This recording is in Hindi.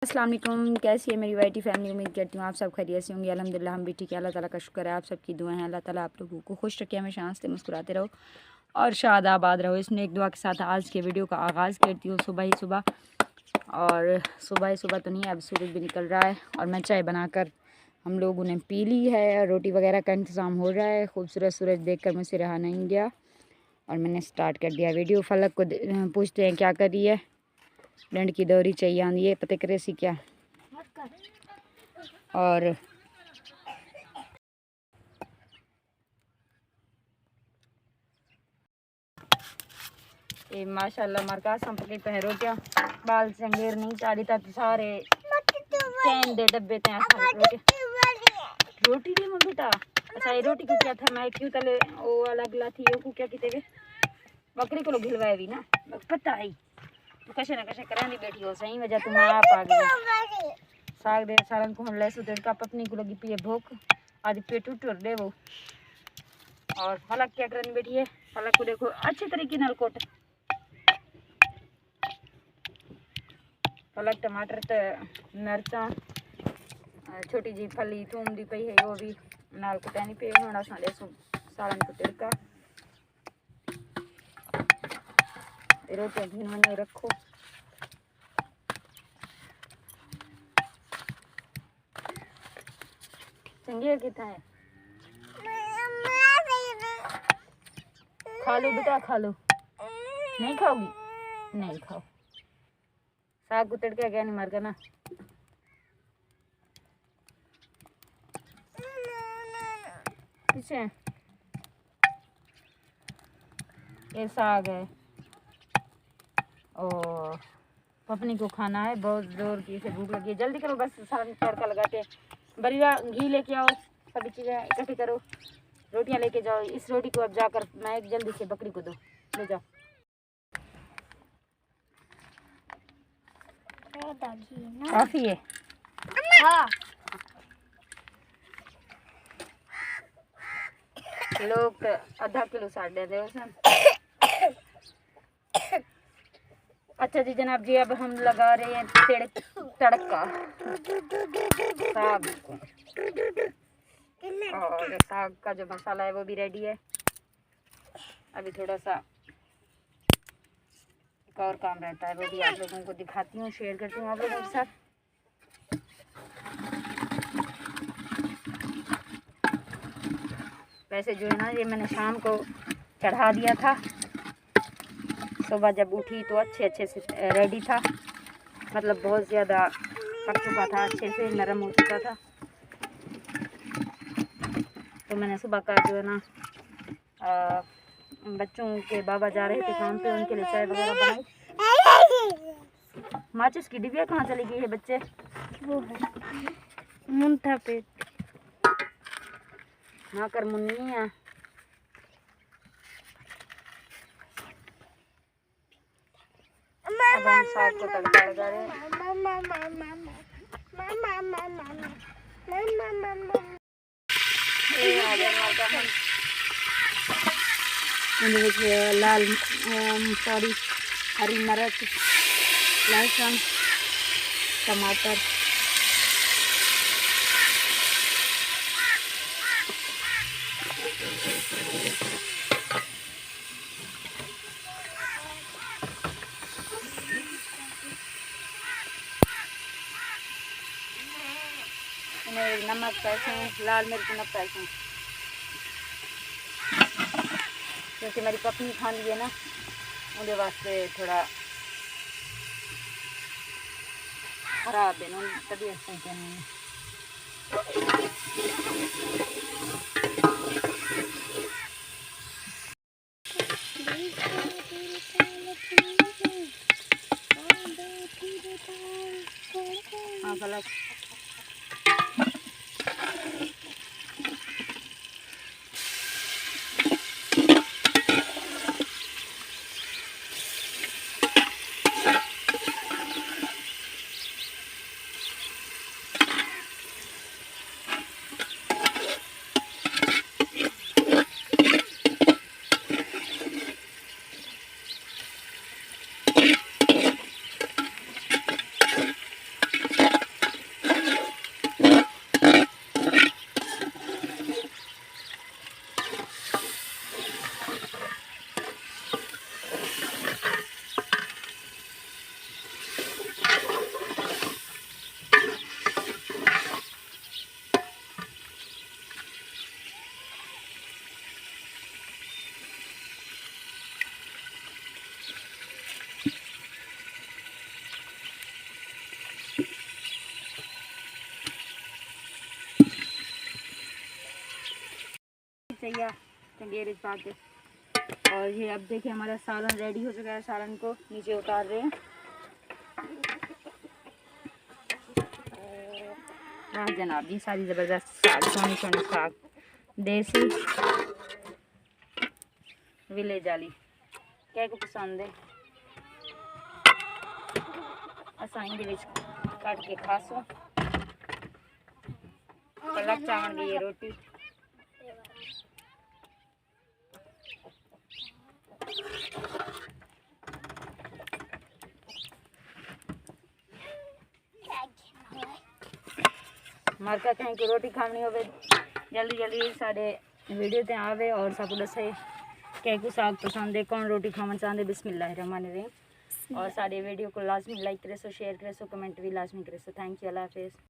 अस्सलाम वालेकुम। कैसी है मेरी वाइटी फैमिली। उम्मीद करती हूँ आप सब खैरियत से होंगे। अल्हम्दुलिल्लाह हम भी ठीक है। अल्लाह ताला का शुक्र है, आप सबकी दुआएं हैं। अल्लाह ताला आप लोगों को खुश रखे, हमेशा हंसते मुस्कुराते रहो और शाद आबाद रहो। इसमें एक दुआ के साथ आज के वीडियो का आगाज़ करती हूँ सुबह ही सुबह। और सुबह ही सुबह तो नहीं, अब सूरज भी निकल रहा है और मैं चाय बनाकर हम लोगों ने पी ली है। रोटी वगैरह का इंतज़ाम हो रहा है। खूबसूरत सूरज देख कर मुझसे रहा नहीं गया और मैंने स्टार्ट कर दिया वीडियो। फलक को पूछते हैं क्या कर रही है। डंड की दौरी चाहिए आंदी है, पता करे सी क्या। और ये माशाल्लाह मरकास हम पकड़ पे रोटियां बाल संगेर नहीं चाह था तो सारे कैन दे डब्बे ते रोटी दे बेटा। अच्छा ये रोटी को क्या था, मैं क्यों तले ओ अलग ला थी को क्या किते वे बकरी को गिलवाए भी ना पता है तू कशे ना कशे करानी बैठी हो सही वजह तुम आप आ गई। साग दे सारन को हम लैसो तड़का पत्नी को लगी पिए भूख आज पेट उठ दे वो। और फलक क्या करनी बैठी है, फलक को देखो अच्छे तरीके नाल कोट। फलक टमाटर ते मिर्चा छोटी जी फली थूम दी पई है वो भी नाल कुटैनी पे होना सा लैसो सारन को तड़का रोटियां भी मैंने रखो। चंगी कितना है, खा लो बेटा खा लो। नहीं खाओगी, नहीं खाओ। साग को तड़का क्या नहीं मार करना। पीछे ये साग है और पपनी को खाना है, बहुत जोर की से भूख लगी है। जल्दी करो बस साग तड़का लगाते हैं। बरिया घी लेके आओ, सभी चीज़ें इकट्ठी करो, रोटियां लेके जाओ। इस रोटी को अब जाकर मैं जल्दी से बकरी को दो, ले जाओ। काफी है हाँ। लोग आधा किलो साड़ दे उसमें। अच्छा जी जनाब जी, अब हम लगा रहे हैं तड़का साग को। और साग का जो मसाला है वो भी रेडी है। अभी थोड़ा सा एक और काम रहता है, वो भी आप लोगों को दिखाती हूँ, शेयर करती हूँ आप लोगों के साथ। वैसे जो है ना ये मैंने शाम को चढ़ा दिया था, सुबह जब उठी तो अच्छे से रेडी था, मतलब बहुत ज़्यादा पक चुका था, अच्छे से नरम हो चुका था। तो मैंने सुबह का जो है ना बच्चों के बाबा जा रहे थे काम पे, उनके लिए चाय वगैरह बनाई। माचिस की डिबिया कहाँ चली गई है बच्चे, वो है मुंठा पे हाँ कर मुन्नी है। अब हम साग को तड़का लगा रहे हैं। लाल सॉरी हरी मिर्च, लहसुन, टमाटर, नमक पैसे, लाल मिर्च नमक पैसे, क्योंकि मेरी पत्नी खानी है ना, उनके वास्ते थोड़ा खराब है ना तबीयत सही करनी। हाँ फलक सही है चंगेरे पा के। और ये अब देखिए हमारा सालन रेडी हो चुका है, सालन को नीचे उतार रहे हैं। हाँ जनाब जी, सारी ज़बरदस्त साग, सोनी सोनी साग, देसी विलेज वाली क्या को पसंद है असाई दे कट के खासो कलक चावल की ये रोटी। मार्का कहीं की रोटी खानी हो जल्दी जल्दी साढ़े वीडियो ते आवे और सब दसे क्या को साग पसंद है, कौन रोटी खाना चाहते। बिस्मिल्लाहिर्रहमानिर्रहीम। और सारे वीडियो को लाजमी लाइक करे सो, शेयर करे सो, कमेंट भी लाजमी करे सो। थैंक यू, अल्लाह हाफिज़।